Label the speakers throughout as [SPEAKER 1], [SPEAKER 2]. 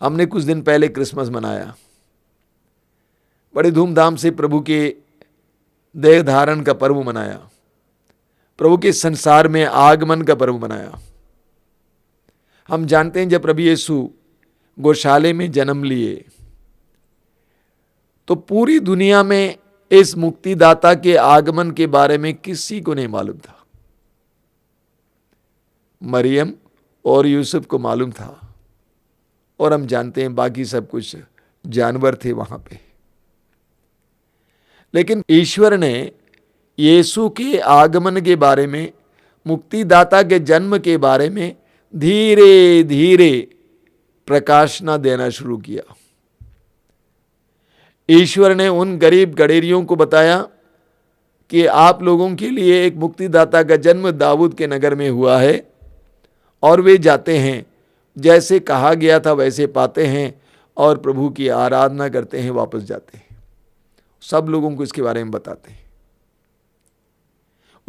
[SPEAKER 1] हमने कुछ दिन पहले क्रिसमस मनाया, बड़े धूमधाम से प्रभु के देह धारण का पर्व मनाया, प्रभु के संसार में आगमन का पर्व मनाया। हम जानते हैं जब प्रभु यीशु गौशाले में जन्म लिए तो पूरी दुनिया में इस मुक्तिदाता के आगमन के बारे में किसी को नहीं मालूम था। मरियम और यूसुफ को मालूम था, और हम जानते हैं बाकी सब कुछ जानवर थे वहां पे। लेकिन ईश्वर ने यीशु के आगमन के बारे में, मुक्तिदाता के जन्म के बारे में धीरे धीरे प्रकाशना देना शुरू किया। ईश्वर ने उन गरीब गडेरियों को बताया कि आप लोगों के लिए एक मुक्तिदाता का जन्म दाऊद के नगर में हुआ है, और वे जाते हैं, जैसे कहा गया था वैसे पाते हैं और प्रभु की आराधना करते हैं, वापस जाते हैं। सब लोगों को इसके बारे में बताते हैं।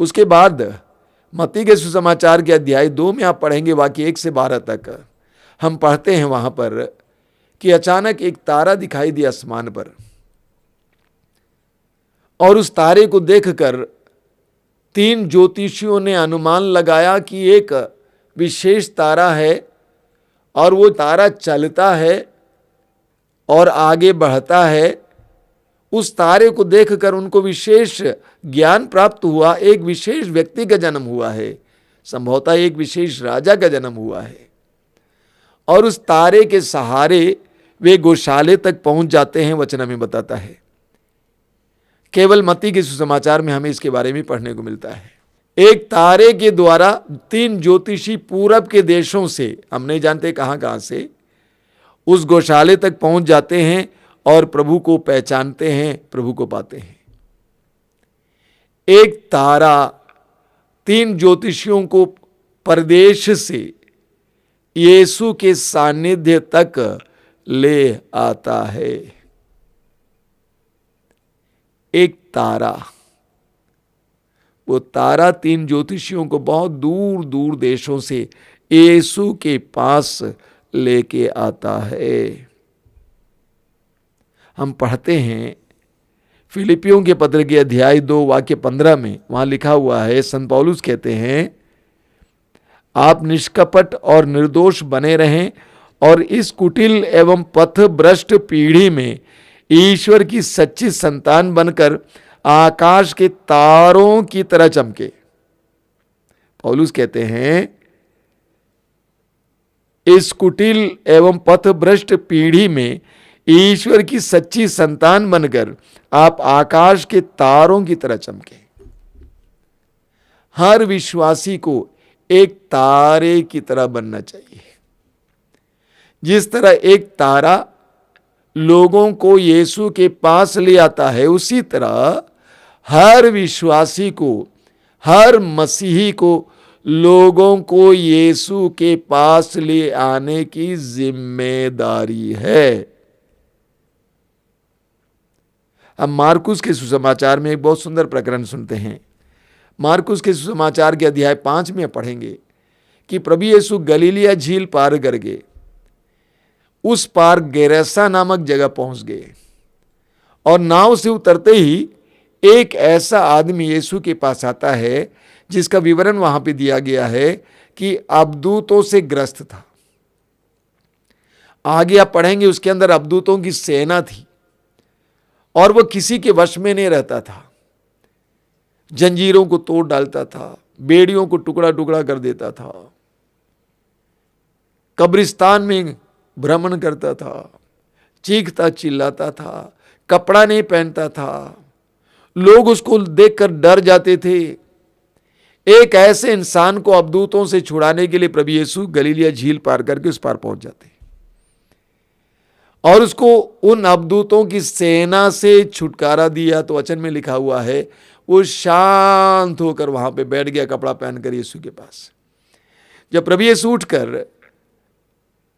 [SPEAKER 1] उसके बाद मत्ती के सुसमाचार के अध्याय 2 में आप पढ़ेंगे, वाक्य 1 से 12 तक हम पढ़ते हैं वहां पर कि अचानक एक तारा दिखाई दिया आसमान पर, और उस तारे को देखकर 3 ज्योतिषियों ने अनुमान लगाया कि एक विशेष तारा है, और वो तारा चलता है और आगे बढ़ता है। उस तारे को देखकर उनको विशेष ज्ञान प्राप्त हुआ, एक विशेष व्यक्ति का जन्म हुआ है, संभवतः एक विशेष राजा का जन्म हुआ है। और उस तारे के सहारे वे गौशाले तक पहुंच जाते हैं, वचन में बताता है। केवल मत्ती के सुसमाचार में हमें इसके बारे में पढ़ने को मिलता है। एक तारे के द्वारा 3 ज्योतिषी पूरब के देशों से, हम नहीं जानते कहां से, उस गौशाले तक पहुंच जाते हैं और प्रभु को पहचानते हैं, प्रभु को पाते हैं। एक तारा 3 ज्योतिषियों को परदेश से यीशु के सानिध्य तक ले आता है। एक तारा, वो तारा 3 ज्योतिषियों को बहुत दूर दूर देशों से यीशु के पास लेके आता है। हम पढ़ते हैं फिलिपियों के पत्र के अध्याय 2 वाक्य 15 में, वहां लिखा हुआ है, संत पौलुस कहते हैं, आप निष्कपट और निर्दोष बने रहें और इस कुटिल एवं पथभ्रष्ट पीढ़ी में ईश्वर की सच्ची संतान बनकर आकाश के तारों की तरह चमके। पौलुस कहते हैं, इस कुटिल एवं पथभ्रष्ट पीढ़ी में ईश्वर की सच्ची संतान बनकर आप आकाश के तारों की तरह चमके। हर विश्वासी को एक तारे की तरह बनना चाहिए। जिस तरह एक तारा लोगों को यीशु के पास ले आता है, उसी तरह हर विश्वासी को, हर मसीही को लोगों को यीशु के पास ले आने की जिम्मेदारी है। अब मार्कुस के सुसमाचार में एक बहुत सुंदर प्रकरण सुनते हैं। मार्कुस के सुसमाचार के अध्याय 5 में पढ़ेंगे कि प्रभु यीशु गलीलिया झील पार कर गए, उस पार गेरेसा नामक जगह पहुंच गए, और नाव से उतरते ही एक ऐसा आदमी यीशु के पास आता है जिसका विवरण वहां पे दिया गया है कि अबदूतों से ग्रस्त था। आगे आप पढ़ेंगे उसके अंदर अबदूतों की सेना थी और वह किसी के वश में नहीं रहता था। जंजीरों को तोड़ डालता था, बेड़ियों को टुकड़ा टुकड़ा कर देता था, कब्रिस्तान में भ्रमण करता था, चीखता चिल्लाता था, कपड़ा नहीं पहनता था, लोग उसको देखकर डर जाते थे। एक ऐसे इंसान को अबदूतों से छुड़ाने के लिए प्रभु यीशु गलीलिया झील पार करके उस पार पहुंच जाते और उसको उन अबदूतों की सेना से छुटकारा दिया। तो वचन में लिखा हुआ है वो शांत होकर वहां पे बैठ गया, कपड़ा पहनकर यीशु के पास। जब प्रभु यीशु उठकर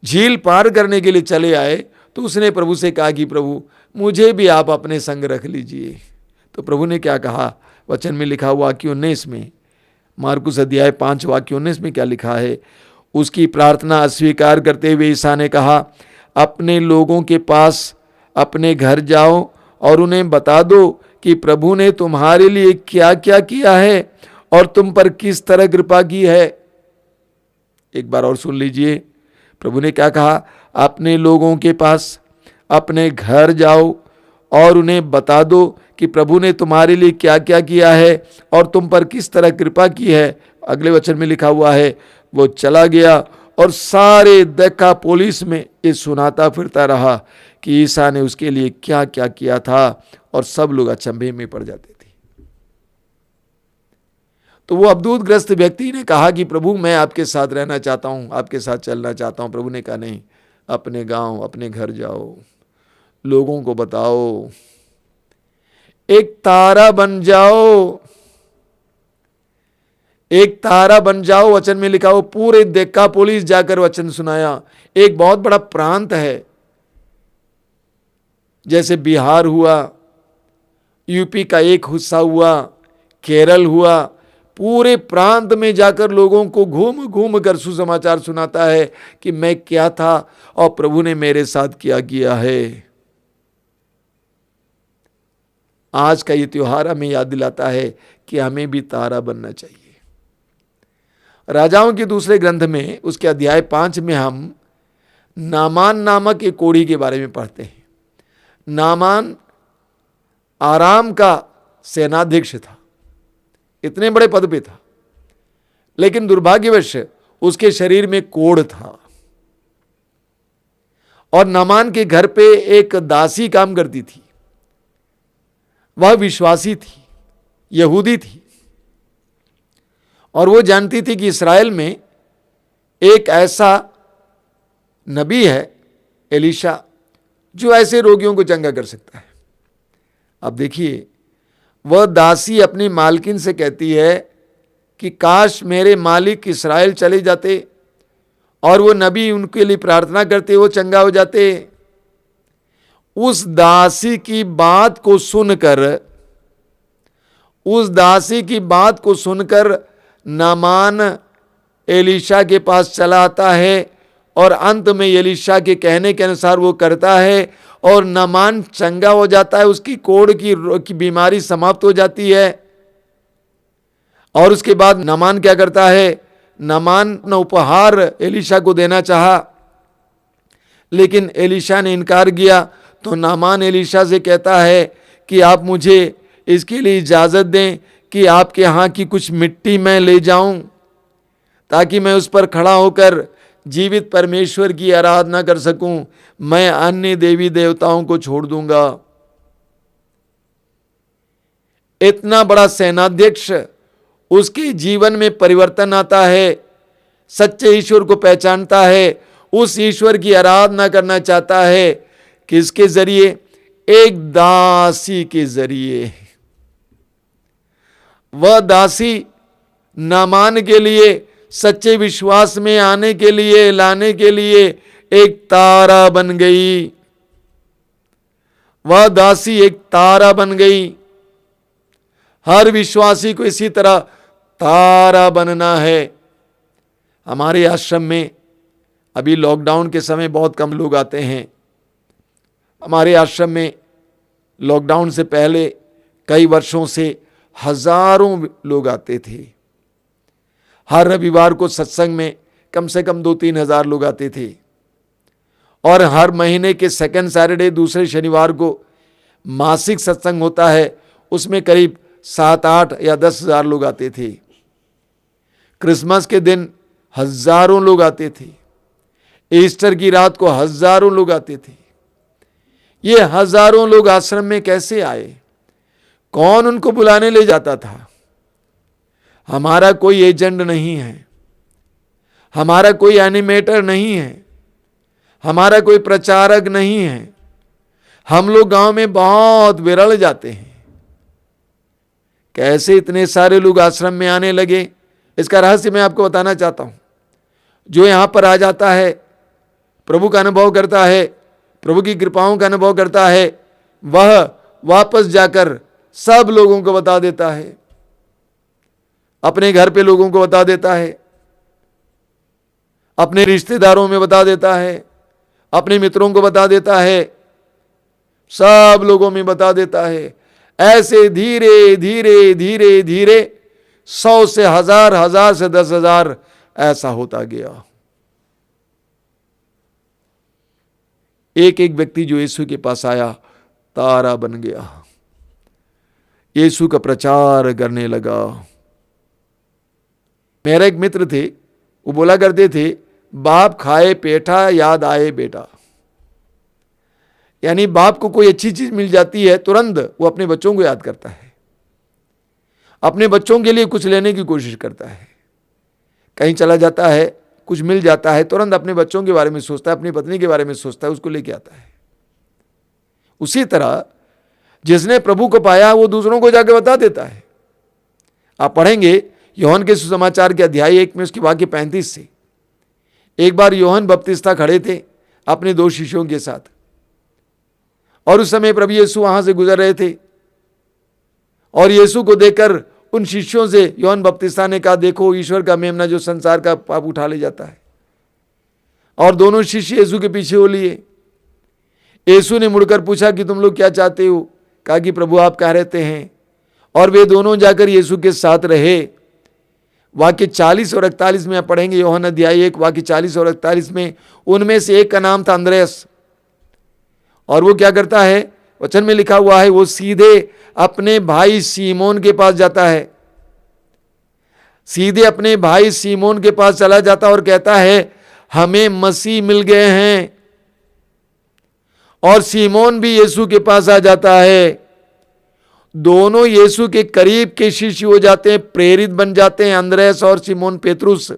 [SPEAKER 1] झील पार करने के लिए चले आए तो उसने प्रभु से कहा कि प्रभु मुझे भी आप अपने संग रख लीजिए। तो प्रभु ने क्या कहा, वचन में लिखा हुआ वाक्य 19 में, मार्कुस अध्याय 5 वाक्य 19 में क्या लिखा है, उसकी प्रार्थना अस्वीकार करते हुए ईसा ने कहा, अपने लोगों के पास अपने घर जाओ और उन्हें बता दो कि प्रभु ने तुम्हारे लिए क्या क्या किया है और तुम पर किस तरह कृपा की है। एक बार और सुन लीजिए, प्रभु ने क्या कहा? अपने लोगों के पास अपने घर जाओ और उन्हें बता दो कि प्रभु ने तुम्हारे लिए क्या क्या किया है और तुम पर किस तरह कृपा की है। अगले वचन में लिखा हुआ है, वो चला गया और सारे देकापोलिस में ये सुनाता फिरता रहा कि ईसा ने उसके लिए क्या क्या किया था, और सब लोग अचंभे में पड़ जाते थे। तो वो अबदूतग्रस्त व्यक्ति ने कहा कि प्रभु मैं आपके साथ रहना चाहता हूं, आपके साथ चलना चाहता हूं। प्रभु ने कहा नहीं, अपने गांव अपने घर जाओ, लोगों को बताओ, एक तारा बन जाओ, एक तारा बन जाओ। वचन में लिखा हो पूरे देकापोलिस जाकर वचन सुनाया। एक बहुत बड़ा प्रांत है, जैसे बिहार हुआ, यूपी का एक हिस्सा हुआ, केरल हुआ, पूरे प्रांत में जाकर लोगों को घूम घूम कर सुसमाचार सुनाता है कि मैं क्या था और प्रभु ने मेरे साथ क्या किया है। आज का ये त्योहार हमें याद दिलाता है कि हमें भी तारा बनना चाहिए। राजाओं के दूसरे ग्रंथ में उसके अध्याय 5 में हम नामान नामक एक कोढ़ी के बारे में पढ़ते हैं। नामान आराम का सेनाध्यक्ष था, इतने बड़े पद पे था, लेकिन दुर्भाग्यवश उसके शरीर में कोढ़ था। और नामान के घर पे एक दासी काम करती थी, वह विश्वासी थी, यहूदी थी, और वो जानती थी कि इस्राएल में एक ऐसा नबी है एलीशा, जो ऐसे रोगियों को चंगा कर सकता है। अब देखिए, वह दासी अपनी मालकिन से कहती है कि काश मेरे मालिक इस्राएल चले जाते और वो नबी उनके लिए प्रार्थना करते, वो चंगा हो जाते। उस दासी की बात को सुनकर नामान एलीशा के पास चला आता है और अंत में एलीशा के कहने के अनुसार वो करता है और नामान चंगा हो जाता है, उसकी कोढ़ की बीमारी समाप्त हो जाती है। और उसके बाद नामान क्या करता है? नामान न उपहार एलीशा को देना चाहा, लेकिन एलीशा ने इनकार किया। तो नामान एलीशा से कहता है कि आप मुझे इसके लिए इजाजत दें कि आपके यहाँ की कुछ मिट्टी मैं ले जाऊं, ताकि मैं उस पर खड़ा होकर जीवित परमेश्वर की आराधना कर सकूं। मैं अन्य देवी देवताओं को छोड़ दूंगा। इतना बड़ा सेनाध्यक्ष, उसके जीवन में परिवर्तन आता है, सच्चे ईश्वर को पहचानता है, उस ईश्वर की आराधना करना चाहता है। किसके जरिए? एक दासी के जरिए। वह दासी नामान के लिए सच्चे विश्वास में आने के लिए, लाने के लिए एक तारा बन गई। वह दासी एक तारा बन गई। हर विश्वासी को इसी तरह तारा बनना है। हमारे आश्रम में अभी लॉकडाउन के समय बहुत कम लोग आते हैं। हमारे आश्रम में लॉकडाउन से पहले कई वर्षों से हजारों लोग आते थे। हर रविवार को सत्संग में कम से कम 2-3 हजार लोग आते थे, और हर महीने के सेकंड सैटरडे, दूसरे शनिवार को मासिक सत्संग होता है, उसमें करीब 7-8 या 10 हजार लोग आते थे। क्रिसमस के दिन हजारों लोग आते थे। ईस्टर की रात को हजारों लोग आते थे। ये हजारों लोग आश्रम में कैसे आए? कौन उनको बुलाने ले जाता था? हमारा कोई एजेंट नहीं है, हमारा कोई एनिमेटर नहीं है, हमारा कोई प्रचारक नहीं है। हम लोग गांव में बहुत विरल जाते हैं। कैसे इतने सारे लोग आश्रम में आने लगे? इसका रहस्य मैं आपको बताना चाहता हूं। जो यहां पर आ जाता है, प्रभु का अनुभव करता है, प्रभु की कृपाओं का अनुभव करता है, वह वापस जाकर सब लोगों को बता देता है, अपने घर पे लोगों को बता देता है, अपने रिश्तेदारों में बता देता है, अपने मित्रों को बता देता है, सब लोगों में बता देता है। ऐसे धीरे धीरे धीरे धीरे 100 से 1000, 1000 से 10,000 ऐसा होता गया। एक एक व्यक्ति जो यीशु के पास आया तारा बन गया, यीशु का प्रचार करने लगा। मेरा एक मित्र थे, वो बोला करते थे, बाप खाए पेठा याद आए बेटा। यानी बाप को कोई अच्छी चीज मिल जाती है, तुरंत वो अपने बच्चों को याद करता है, अपने बच्चों के लिए कुछ लेने की कोशिश करता है। कहीं चला जाता है, कुछ मिल जाता है, तुरंत अपने बच्चों के बारे में सोचता है, अपनी पत्नी के बारे में सोचता है, उसको लेके आता है। उसी तरह जिसने प्रभु को पाया वो दूसरों को जाके बता देता है। आप पढ़ेंगे यूहन्ना के सुसमाचार के अध्याय 1 में उसकी वाक्य 35 से। एक बार यूहन्ना बपतिस्ता खड़े थे अपने 2 शिष्यों के साथ, और उस समय प्रभु यीशु वहां से गुजर रहे थे, और यीशु को देखकर उन शिष्यों से यूहन्ना बपतिस्ता ने कहा, देखो ईश्वर का मेमना जो संसार का पाप उठा ले जाता है। और दोनों शिष्य यीशु के पीछे हो लिए। यीशु ने मुड़कर पूछा कि तुम लोग क्या चाहते हो? कहा कि प्रभु आप कह रहते हैं। और वे दोनों जाकर यीशु के साथ रहे। वाक्य 40 और 41 में आप पढ़ेंगे, यूहन्ना अध्याय 1 वाक्य 40 और 41 में। उनमें से एक का नाम था अंद्रयास, और वो क्या करता है, वचन में लिखा हुआ है, वो सीधे अपने भाई सीमोन के पास जाता है, सीधे अपने भाई सीमोन के पास चला जाता और कहता है, हमें मसीह मिल गए हैं। और सीमोन भी यीशु के पास आ जाता है। दोनों यीशु के करीब के शिष्य हो जाते हैं, प्रेरित बन जाते हैं, अंद्रयास और सिमोन पेतरुस।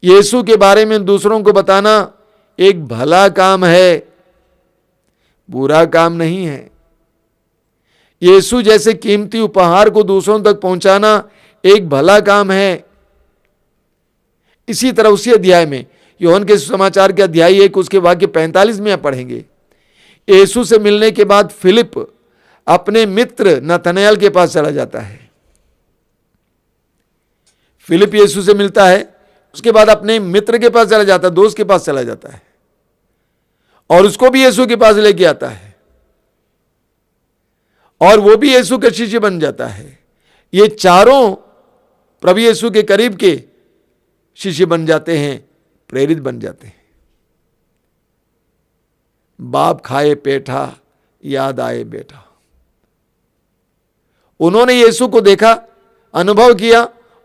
[SPEAKER 1] यीशु के बारे में दूसरों को बताना एक भला काम है, बुरा काम नहीं है। यीशु जैसे कीमती उपहार को दूसरों तक पहुंचाना एक भला काम है। इसी तरह उसी अध्याय में, यूहन्ना के सुसमाचार के अध्याय 1 उसके वाक्य 45 में आप पढ़ेंगे, यीशु से मिलने के बाद फिलिप अपने मित्र नतनएल के पास चला जाता है। फिलिप यीशु से मिलता है, उसके बाद अपने मित्र के पास चला जाता है, दोस्त के पास चला जाता है, और उसको भी यीशु के पास लेके आता है, और वो भी यीशु का शिष्य बन जाता है। ये चारों प्रभु यीशु के करीब के शिष्य बन जाते हैं, प्रेरित बन जाते हैं। बाप खाए पेठा याद आए बेटा। उन्होंने यीशु को देखा, अनुभव किया,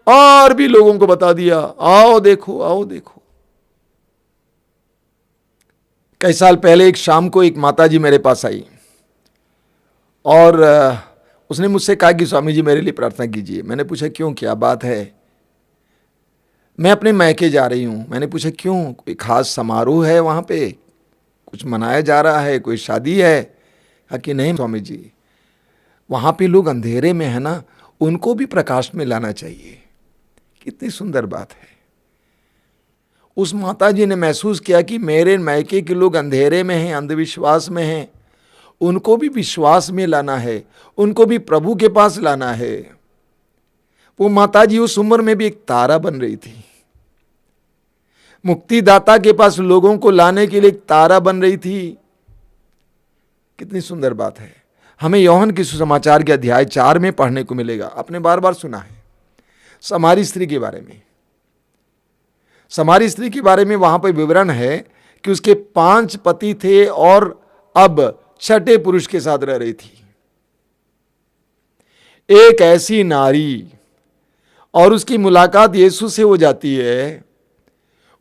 [SPEAKER 1] और भी लोगों को बता दिया, आओ देखो आओ देखो। कई साल पहले एक शाम को एक माताजी मेरे पास आई, और उसने मुझसे कहा कि स्वामी जी मेरे लिए प्रार्थना कीजिए। मैंने पूछा क्यों, क्या बात है? मैं अपने मैके जा रही हूं। मैंने पूछा क्यों, कोई खास समारोह है वहां पे, कुछ मनाया जा रहा है, कोई शादी है? कहा कि नहीं स्वामी जी, वहां पे लोग अंधेरे में है ना, उनको भी प्रकाश में लाना चाहिए। कितनी सुंदर बात है। उस माता जी ने महसूस किया कि मेरे मैके के लोग अंधेरे में हैं, अंधविश्वास में हैं, उनको भी विश्वास में लाना है, उनको भी प्रभु के पास लाना है। वो माता जी उस उम्र में भी एक तारा बन रही थी, मुक्तिदाता के पास लोगों को लाने के लिए एक तारा बन रही थी। कितनी सुंदर बात है। हमें यूहन्ना के सुसमाचार के अध्याय 4 में पढ़ने को मिलेगा, आपने बार बार सुना है, समारी स्त्री के बारे में। समारी स्त्री के बारे में वहां पर विवरण है कि उसके 5 पति थे और अब 6ठे पुरुष के साथ रह रही थी। एक ऐसी नारी, और उसकी मुलाकात यीशु से हो जाती है,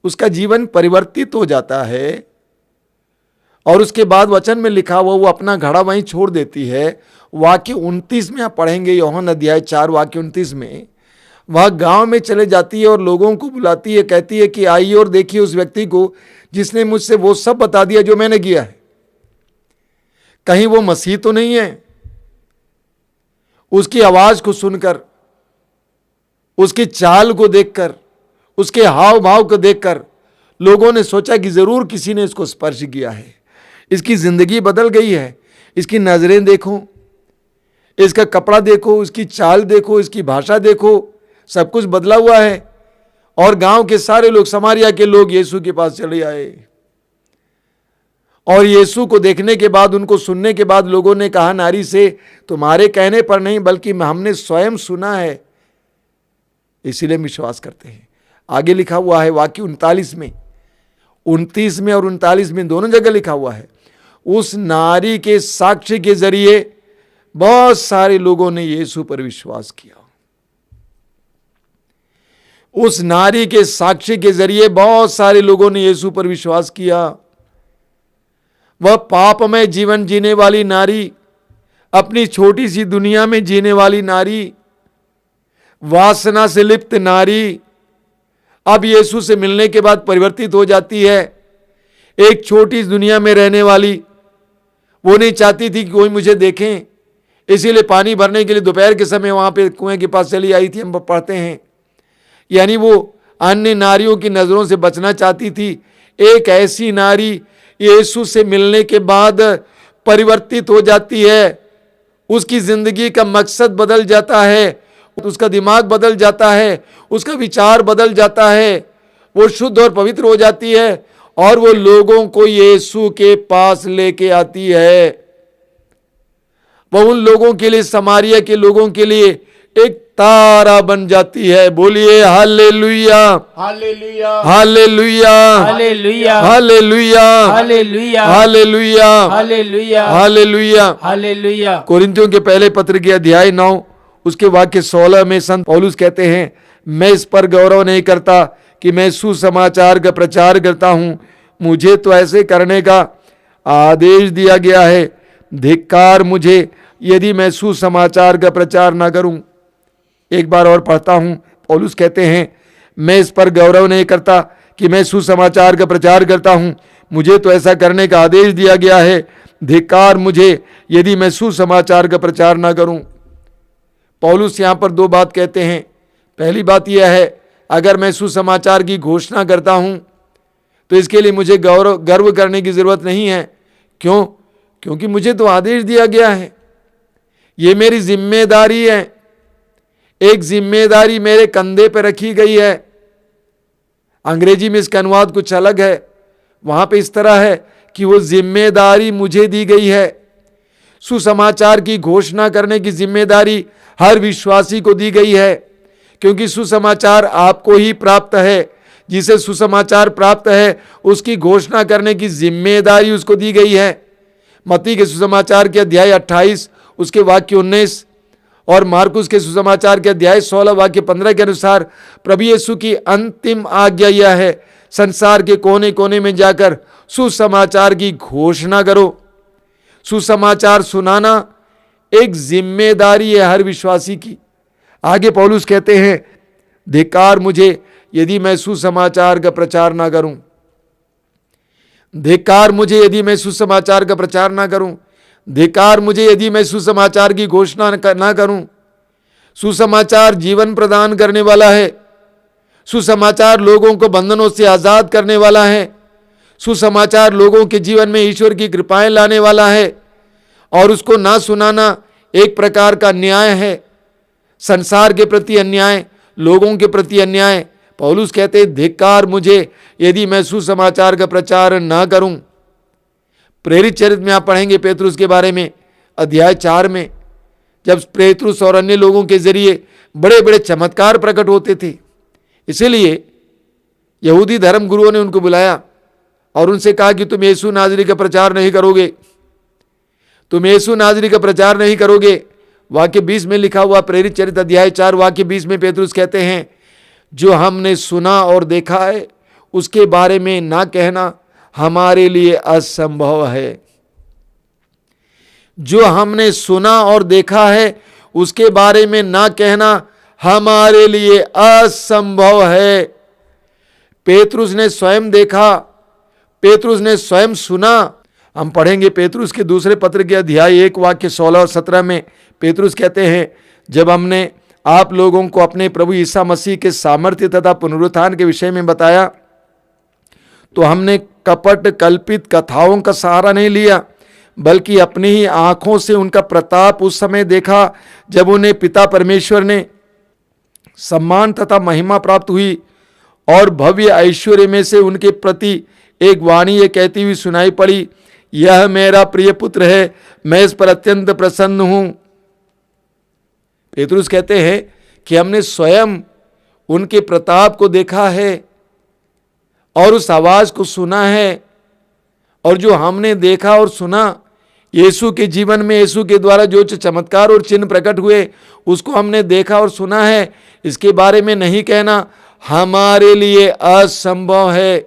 [SPEAKER 1] उसका जीवन परिवर्तित हो जाता है, और उसके बाद वचन में लिखा हुआ वो अपना घड़ा वहीं छोड़ देती है। वाक्य 29 में आप पढ़ेंगे, यूहन्ना अध्याय 4 वाक्य 29 में, वह गांव में चले जाती है और लोगों को बुलाती है, कहती है कि आइए और देखिए उस व्यक्ति को जिसने मुझसे वो सब बता दिया जो मैंने किया है। कहीं वो मसीह तो नहीं है? उसकी आवाज को सुनकर, उसकी चाल को देखकर, उसके हाव भाव को देखकर लोगों ने सोचा कि जरूर किसी ने इसको स्पर्श किया है, इसकी जिंदगी बदल गई है, इसकी नजरें देखो, इसका कपड़ा देखो, इसकी चाल देखो, इसकी भाषा देखो, सब कुछ बदला हुआ है। और गांव के सारे लोग, समारिया के लोग यीशु के पास चले आए। और यीशु को देखने के बाद, उनको सुनने के बाद लोगों ने कहा नारी से, तुम्हारे कहने पर नहीं बल्कि हमने स्वयं सुना है, इसीलिए विश्वास करते हैं। आगे लिखा हुआ है वाक्य 39 में, 29 में और 39 में दोनों जगह लिखा हुआ है, उस नारी के साक्ष्य के जरिए बहुत सारे लोगों ने यीशु पर विश्वास किया। उस नारी के साक्ष्य के जरिए बहुत सारे लोगों ने यीशु पर विश्वास किया। वह पापमय जीवन जीने वाली नारी, अपनी छोटी सी दुनिया में जीने वाली नारी, वासना से लिप्त नारी, अब यीशु से मिलने के बाद परिवर्तित हो जाती है। एक छोटी दुनिया में रहने वाली, वो नहीं चाहती थी कि कोई मुझे देखें, इसीलिए पानी भरने के लिए दोपहर के समय वहां पे कुएं के पास चली आई थी, हम पढ़ते हैं। यानी वो अन्य नारियों की नजरों से बचना चाहती थी। एक ऐसी नारी यीशु से मिलने के बाद परिवर्तित हो जाती है, उसकी जिंदगी का मकसद बदल जाता है, उसका दिमाग बदल जाता है, उसका विचार बदल जाता है, वो शुद्ध और पवित्र हो जाती है और वो लोगों को यीशु के पास लेके आती है। वो उन लोगों के लिए, समारिया के लोगों के लिए एक तारा बन जाती है। बोलिए hallelujah,
[SPEAKER 2] hallelujah,
[SPEAKER 1] hallelujah,
[SPEAKER 2] hallelujah,
[SPEAKER 1] hallelujah,
[SPEAKER 2] hallelujah,
[SPEAKER 1] hallelujah,
[SPEAKER 2] hallelujah,
[SPEAKER 1] hallelujah.
[SPEAKER 2] Hallelujah.
[SPEAKER 1] कोरिन्थियों के पहले पत्र के अध्याय 9 उसके वाक्य 16 में संत पौलुस कहते हैं, मैं इस पर गौरव नहीं करता कि मैं सुसमाचार का प्रचार करता हूं, मुझे तो ऐसे करने का आदेश दिया गया है। धिक्कार मुझे यदि मैं सुसमाचार का प्रचार ना करूं। एक बार और पढ़ता हूं, पौलुस कहते हैं, मैं इस पर गौरव नहीं करता कि मैं सुसमाचार का प्रचार करता हूं, मुझे तो ऐसा करने का आदेश दिया गया है। धिक्कार मुझे यदि मैं सुसमाचार का प्रचार ना करूं। पौलुस यहां पर दो बात कहते हैं। पहली बात यह है, अगर मैं सुसमाचार की घोषणा करता हूं तो इसके लिए मुझे गर्व करने की जरूरत नहीं है। क्यों? क्योंकि मुझे तो आदेश दिया गया है, ये मेरी जिम्मेदारी है। एक जिम्मेदारी मेरे कंधे पर रखी गई है। अंग्रेजी में इसका अनुवाद कुछ अलग है, वहां पे इस तरह है कि वो जिम्मेदारी मुझे दी गई है। सुसमाचार की घोषणा करने की जिम्मेदारी हर विश्वासी को दी गई है, क्योंकि सुसमाचार आपको ही प्राप्त है। जिसे सुसमाचार प्राप्त है उसकी घोषणा करने की जिम्मेदारी उसको दी गई है। मत्ती के सुसमाचार के अध्याय 28 उसके वाक्य 19 और मार्कुस के सुसमाचार के अध्याय 16 वाक्य 15 के अनुसार प्रभु यीशु की अंतिम आज्ञा यह है, संसार के कोने कोने में जाकर सुसमाचार की घोषणा करो। सुसमाचार सुनाना एक जिम्मेदारी है हर विश्वासी की। आगे पौलुस कहते हैं, धिक्कार मुझे यदि मैं सुसमाचार का प्रचार ना करूं। धिक्कार मुझे यदि मैं सुसमाचार का प्रचार ना करूं। धिक्कार मुझे यदि मैं सुसमाचार की घोषणा ना करूं। सुसमाचार जीवन प्रदान करने वाला है। सुसमाचार लोगों को बंधनों से आजाद करने वाला है। सुसमाचार लोगों के जीवन में ईश्वर की कृपाएं लाने वाला है और उसको ना सुनाना एक प्रकार का न्याय है, संसार के प्रति अन्याय, लोगों के प्रति अन्याय। पौलुस कहते हैं, धिक्कार मुझे यदि मैं सुसमाचार का प्रचार ना करूं। प्रेरित चरित्र में आप पढ़ेंगे पेतरुस के बारे में अध्याय 4 में, जब पेतरुस और अन्य लोगों के जरिए बड़े बड़े चमत्कार प्रकट होते थे। इसीलिए यहूदी धर्म गुरुओं ने उनको बुलाया और उनसे कहा कि तुम यीशु नाजरी का प्रचार नहीं करोगे, तुम यीशु नाजरी का प्रचार नहीं करोगे। वाक्य 20 में लिखा हुआ, प्रेरित चरित्र अध्याय 4 वाक्य 20 में पेतरुस कहते हैं, जो हमने सुना और देखा है उसके बारे में ना कहना हमारे लिए असंभव है। जो हमने सुना और देखा है उसके बारे में ना कहना हमारे लिए असंभव है। पेतरुस ने स्वयं देखा, पेतरुस ने स्वयं सुना। हम पढ़ेंगे पेतरुस के दूसरे पत्र के अध्याय 1 वाक्य 16 और 17 में पेतरुस कहते हैं, जब हमने आप लोगों को अपने प्रभु ईसा मसीह के सामर्थ्य तथा पुनरुत्थान के विषय में बताया तो हमने कपट कल्पित कथाओं का सहारा नहीं लिया, बल्कि अपनी ही आंखों से उनका प्रताप उस समय देखा जब उन्हें पिता परमेश्वर ने सम्मान तथा महिमा प्राप्त हुई और भव्य ऐश्वर्य में से उनके प्रति एक वाणी ये कहती हुई सुनाई पड़ी, यह मेरा प्रिय पुत्र है, मैं इस पर अत्यंत प्रसन्न हूं। पेतरुस कहते हैं कि हमने स्वयं उनके प्रताप को देखा है और उस आवाज को सुना है, और जो हमने देखा और सुना, यीशु के जीवन में यीशु के द्वारा जो चमत्कार और चिन्ह प्रकट हुए उसको हमने देखा और सुना है। इसके बारे में नहीं कहना हमारे लिए असंभव है।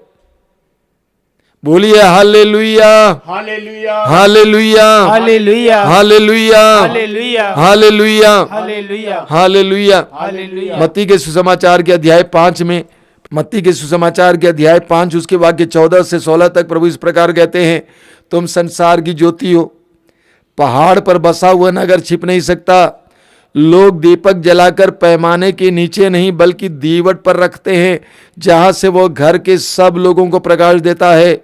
[SPEAKER 1] बोलिए hallelujah,
[SPEAKER 2] hallelujah,
[SPEAKER 1] hallelujah,
[SPEAKER 2] hallelujah,
[SPEAKER 1] hallelujah,
[SPEAKER 2] hallelujah,
[SPEAKER 1] hallelujah,
[SPEAKER 2] hallelujah,
[SPEAKER 1] hallelujah.
[SPEAKER 2] Hallelujah.
[SPEAKER 1] मत्ती के सुसमाचार के अध्याय 5 में, मत्ती के सुसमाचार के अध्याय 5 उसके वाक्य 14 से 16 तक प्रभु इस प्रकार कहते हैं, तुम संसार की ज्योति हो। पहाड़ पर बसा हुआ नगर छिप नहीं सकता। लोग दीपक जलाकर पैमाने के नीचे नहीं बल्कि दीवट पर रखते हैं, जहां से वो घर के सब लोगों को प्रकाश देता है।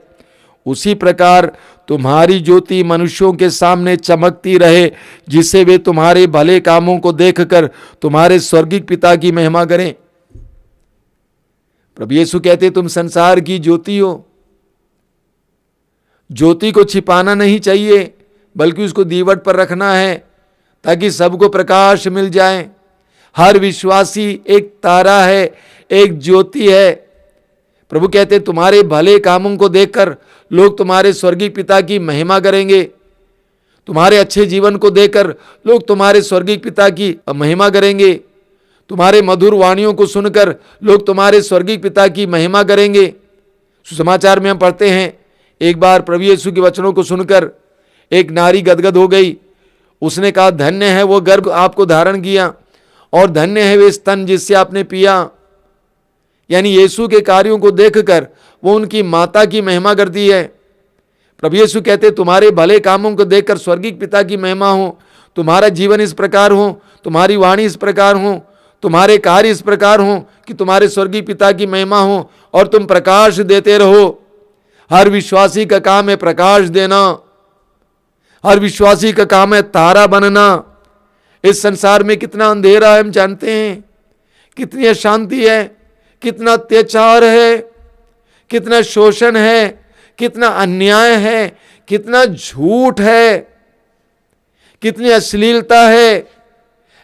[SPEAKER 1] उसी प्रकार तुम्हारी ज्योति मनुष्यों के सामने चमकती रहे, जिससे वे तुम्हारे भले कामों को देखकर तुम्हारे स्वर्गीय पिता की महिमा करें। प्रभु यीशु कहते तुम संसार की ज्योति हो। ज्योति को छिपाना नहीं चाहिए बल्कि उसको दीवट पर रखना है ताकि सबको प्रकाश मिल जाए। हर विश्वासी एक तारा है, एक ज्योति है। प्रभु कहते तुम्हारे भले कामों को देखकर लोग तुम्हारे स्वर्गीय पिता की महिमा करेंगे। तुम्हारे अच्छे जीवन को देखकर लोग तुम्हारे स्वर्गीय पिता की महिमा करेंगे। तुम्हारे मधुर वाणियों को सुनकर लोग तुम्हारे स्वर्गीय पिता की महिमा करेंगे। सुसमाचार में हम पढ़ते हैं, एक बार प्रभु यीशु के वचनों को सुनकर एक नारी गदगद हो गई। उसने कहा, धन्य है वो गर्भ आपको धारण किया और धन्य है वे स्तन जिससे आपने पिया। यानी यीशु के कार्यों को देखकर वो उनकी माता की महिमा करती है। प्रभु यीशु कहते तुम्हारे भले कामों को देखकर स्वर्गीय पिता की महिमा हो। तुम्हारा जीवन इस प्रकार हो, तुम्हारी वाणी इस प्रकार हो, तुम्हारे कार्य इस प्रकार हो कि तुम्हारे स्वर्गीय पिता की महिमा हो और तुम प्रकाश देते रहो। हर विश्वासी का काम है प्रकाश देना। हर विश्वासी का काम है तारा बनना। इस संसार में कितना अंधेरा है हम जानते हैं, कितनी अशांति है, कितना अत्याचार है, कितना शोषण है, कितना अन्याय है, कितना झूठ है, कितनी अश्लीलता है।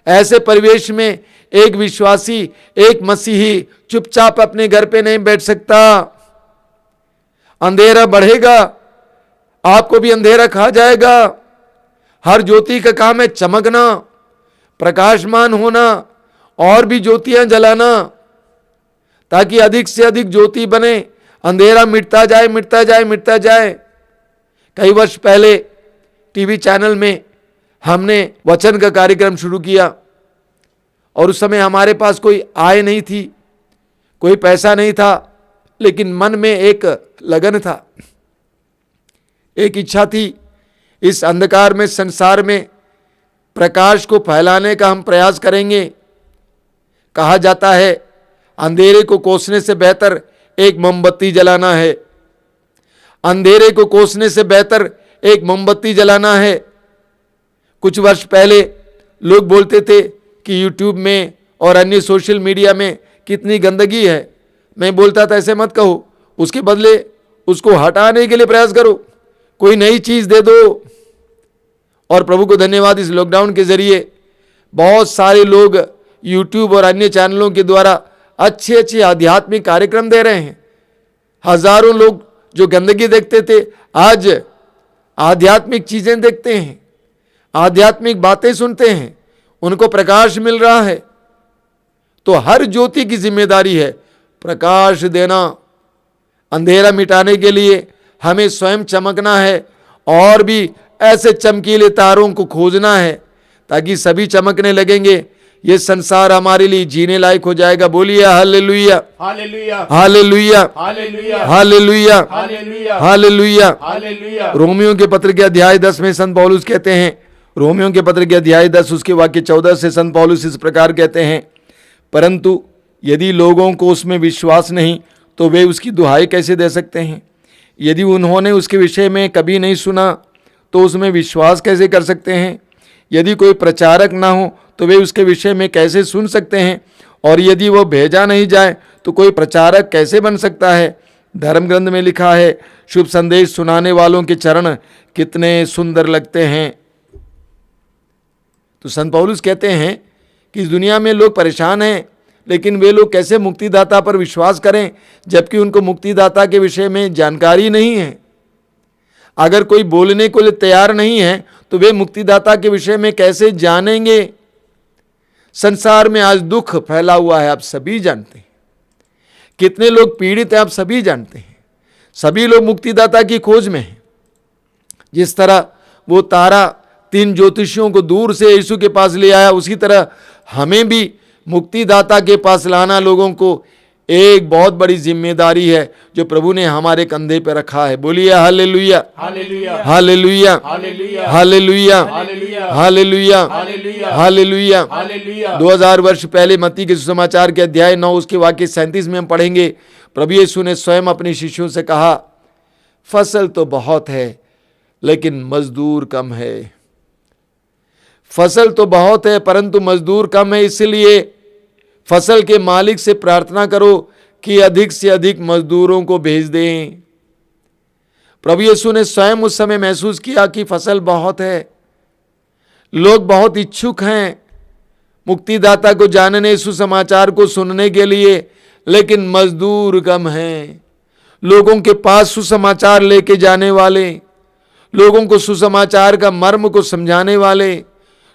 [SPEAKER 1] ऐसे परिवेश में एक विश्वासी, एक मसीही चुपचाप अपने घर पे नहीं बैठ सकता। अंधेरा बढ़ेगा, आपको भी अंधेरा खा जाएगा। हर ज्योति का काम है चमकना, प्रकाशमान होना और भी ज्योतियां जलाना, ताकि अधिक से अधिक ज्योति बने। अंधेरा मिटता जाए, मिटता जाए, मिटता जाए। कई वर्ष पहले टीवी चैनल में हमने वचन का कार्यक्रम शुरू किया और उस समय हमारे पास कोई आय नहीं थी, कोई पैसा नहीं था, लेकिन मन में एक लगन था, एक इच्छा थी। इस अंधकार में संसार में प्रकाश को फैलाने का हम प्रयास करेंगे। कहा जाता है अंधेरे को कोसने से बेहतर एक मोमबत्ती जलाना है। अंधेरे को कोसने से बेहतर एक मोमबत्ती जलाना है। कुछ वर्ष पहले लोग बोलते थे कि यूट्यूब में और अन्य सोशल मीडिया में कितनी गंदगी है। मैं बोलता था ऐसे मत कहो, उसके बदले उसको हटाने के लिए प्रयास करो, कोई नई चीज दे दो। और प्रभु को धन्यवाद, इस लॉकडाउन के जरिए बहुत सारे लोग यूट्यूब और अन्य चैनलों के द्वारा अच्छे अच्छे आध्यात्मिक कार्यक्रम दे रहे हैं। हजारों लोग जो गंदगी देखते थे आज आध्यात्मिक चीजें देखते हैं, आध्यात्मिक बातें सुनते हैं, उनको प्रकाश मिल रहा है। तो हर ज्योति की जिम्मेदारी है प्रकाश देना। अंधेरा मिटाने के लिए हमें स्वयं चमकना है और भी ऐसे चमकीले तारों को खोजना है ताकि सभी चमकने लगेंगे। ये संसार हमारे लिए जीने लायक हो जाएगा। बोलिए hallelujah,
[SPEAKER 2] hallelujah,
[SPEAKER 1] hallelujah,
[SPEAKER 2] hallelujah,
[SPEAKER 1] hallelujah,
[SPEAKER 2] hallelujah,
[SPEAKER 1] hallelujah.
[SPEAKER 2] Hallelujah.
[SPEAKER 1] Romeo के पत्र के अध्याय 10 में संत पौलुस कहते हैं, रोमियो के पत्र के अध्याय 10 उसके वाक्य 14 से संत पौलुस इस प्रकार कहते हैं, परंतु यदि लोगों को उसमें विश्वास नहीं तो वे उसकी दुहाई कैसे दे सकते हैं? यदि उन्होंने उसके विषय में कभी नहीं सुना तो उसमें विश्वास कैसे कर सकते हैं? यदि कोई प्रचारक ना हो तो वे उसके विषय में कैसे सुन सकते हैं? और यदि वो भेजा नहीं जाए तो कोई प्रचारक कैसे बन सकता है? धर्म ग्रंथ में लिखा है, शुभ संदेश सुनाने वालों के चरण कितने सुंदर लगते हैं। तो संत पौलुस कहते हैं कि इस दुनिया में लोग परेशान हैं, लेकिन वे लोग कैसे मुक्तिदाता पर विश्वास करें जबकि उनको मुक्तिदाता के विषय में जानकारी नहीं है। अगर कोई बोलने को लिए तैयार नहीं है तो वे मुक्तिदाता के विषय में कैसे जानेंगे? संसार में आज दुख फैला हुआ है, आप सभी जानते हैं। कितने लोग पीड़ित हैं, आप सभी जानते हैं। सभी लोग मुक्तिदाता की खोज में हैं। जिस तरह वो तारा 3 ज्योतिषियों को दूर से यीशु के पास ले आया, उसी तरह हमें भी मुक्तिदाता के पास लाना लोगों को एक बहुत बड़ी जिम्मेदारी है जो प्रभु ने हमारे कंधे पर रखा है। बोलिए hallelujah,
[SPEAKER 2] hallelujah,
[SPEAKER 1] hallelujah,
[SPEAKER 2] hallelujah,
[SPEAKER 1] hallelujah,
[SPEAKER 2] hallelujah,
[SPEAKER 1] hallelujah,
[SPEAKER 2] hallelujah,
[SPEAKER 1] hallelujah.
[SPEAKER 2] Hallelujah.
[SPEAKER 1] 2000 वर्ष पहले मत्ती के सुसमाचार के अध्याय 9 उसके वाक्य 37 में हम पढ़ेंगे, प्रभु यीशु ने स्वयं अपने शिष्यों से कहा, फसल तो बहुत है लेकिन मजदूर कम है। फसल तो बहुत है परंतु मजदूर कम है, इसलिए फसल के मालिक से प्रार्थना करो कि अधिक से अधिक मजदूरों को भेज दें। प्रभु यीशु ने स्वयं उस समय महसूस किया कि फसल बहुत है, लोग बहुत इच्छुक हैं मुक्तिदाता को जानने, सुसमाचार को सुनने के लिए, लेकिन मजदूर कम हैं। लोगों के पास सुसमाचार लेके जाने वाले, लोगों को सुसमाचार का मर्म को समझाने वाले,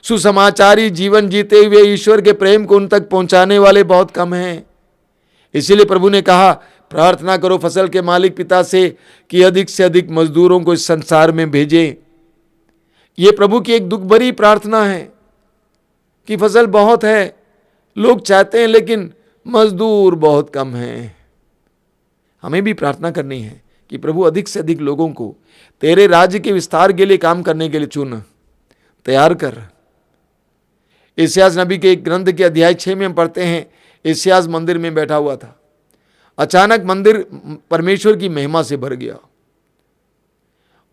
[SPEAKER 1] सुसमाचारी जीवन जीते हुए ईश्वर के प्रेम को उन तक पहुंचाने वाले बहुत कम हैं। इसीलिए प्रभु ने कहा, प्रार्थना करो फसल के मालिक पिता से कि अधिक से अधिक मजदूरों को इस संसार में भेजें। ये प्रभु की एक दुख भरी प्रार्थना है कि फसल बहुत है, लोग चाहते हैं लेकिन मजदूर बहुत कम हैं। हमें भी प्रार्थना करनी है कि प्रभु अधिक से अधिक लोगों को तेरे राज्य के विस्तार के लिए काम करने के लिए चुन, तैयार कर। इस्यास नबी के एक ग्रंथ के अध्याय 6 में हम पढ़ते हैं, इस्यास मंदिर में बैठा हुआ था। अचानक मंदिर परमेश्वर की महिमा से भर गया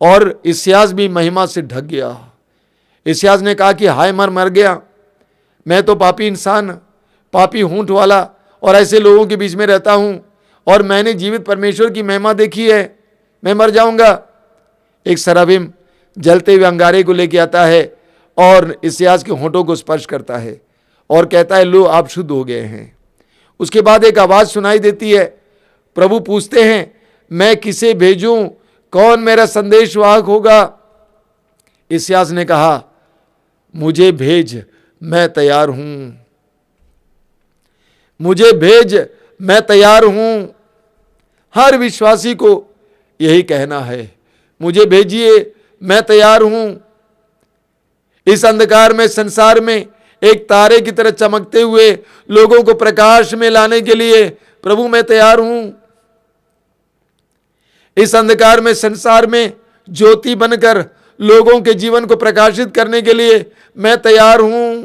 [SPEAKER 1] और इस्यास भी महिमा से ढक गया। इस्यास ने कहा कि हाय मर गया, मैं तो पापी इंसान, पापी होंठ वाला और ऐसे लोगों के बीच में रहता हूं और मैंने जीवित परमेश्वर की महिमा देखी है, मैं मर जाऊंगा। एक सराबिम जलते हुए अंगारे को लेके आता है और इस्यास के होंठों को स्पर्श करता है और कहता है, लो आप शुद्ध हो गए हैं। उसके बाद एक आवाज सुनाई देती है। प्रभु पूछते हैं, मैं किसे भेजूं, कौन मेरा संदेशवाहक होगा? इस्यास ने कहा, मुझे भेज, मैं तैयार हूं। मुझे भेज, मैं तैयार हूं। हर विश्वासी को यही कहना है, मुझे भेजिए, मैं तैयार हूं। इस अंधकार में संसार में एक तारे की तरह चमकते हुए लोगों को प्रकाश में लाने के लिए प्रभु मैं तैयार हूं। इस अंधकार में संसार में ज्योति बनकर लोगों के जीवन को प्रकाशित करने के लिए मैं तैयार हूं।